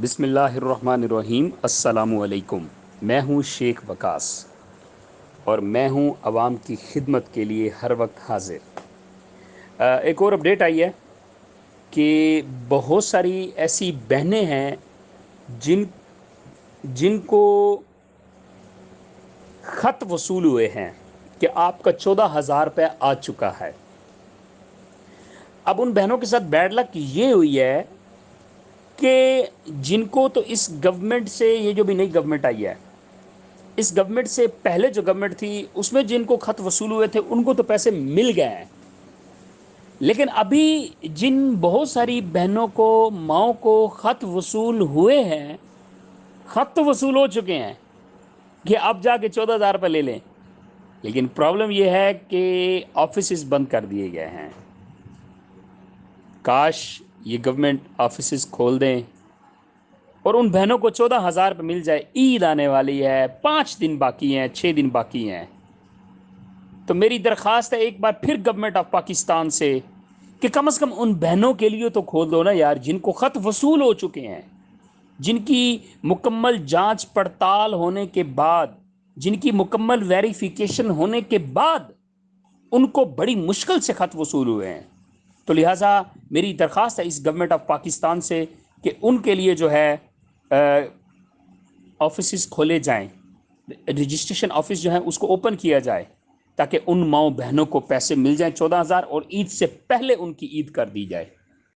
बिस्मिल्लाहिर्रहमानिर्रहीम। अस्सलामुअलैकुम। मैं हूँ शेख वकास और मैं हूँ आवाम की खिदमत के लिए हर वक्त हाजिर। एक और अपडेट आई है कि बहुत सारी ऐसी बहनें हैं जिन जिनको ख़त वसूल हुए हैं कि आपका 14,000 रुपये आ चुका है। अब उन बहनों के साथ बैड लक ये हुई है कि जिनको तो इस गवर्नमेंट से, ये जो भी नई गवर्नमेंट आई है, इस गवर्नमेंट से पहले जो गवर्नमेंट थी उसमें जिनको खत वसूल हुए थे उनको तो पैसे मिल गए हैं, लेकिन अभी जिन बहुत सारी बहनों को, माओ को खत वसूल हुए हैं, खत तो वसूल हो चुके हैं कि अब जाके 14,000 रुपये ले लें, लेकिन प्रॉब्लम यह है कि ऑफिस बंद कर दिए गए हैं। काश ये गवर्नमेंट ऑफिस खोल दें और उन बहनों को 14,000 रुपये मिल जाए। ईद आने वाली है, 5 दिन बाकी हैं, 6 दिन बाकी हैं। तो मेरी दरख्वास्त है एक बार फिर गवर्नमेंट ऑफ पाकिस्तान से कि कम से कम उन बहनों के लिए तो खोल दो ना यार, जिनको खत वसूल हो चुके हैं, जिनकी मुकम्मल जांच पड़ताल होने के बाद, जिनकी मुकम्मल वेरिफिकेशन होने के बाद उनको बड़ी मुश्किल से खत वसूल हुए हैं। तो लिहाजा मेरी दरख्वास्त है इस गवर्नमेंट ऑफ पाकिस्तान से कि उनके लिए जो है ऑफिस खोले जाएं, रजिस्ट्रेशन ऑफिस जो है उसको ओपन किया जाए ताकि उन माओ बहनों को पैसे मिल जाएं 14,000, और ईद से पहले उनकी ईद कर दी जाए।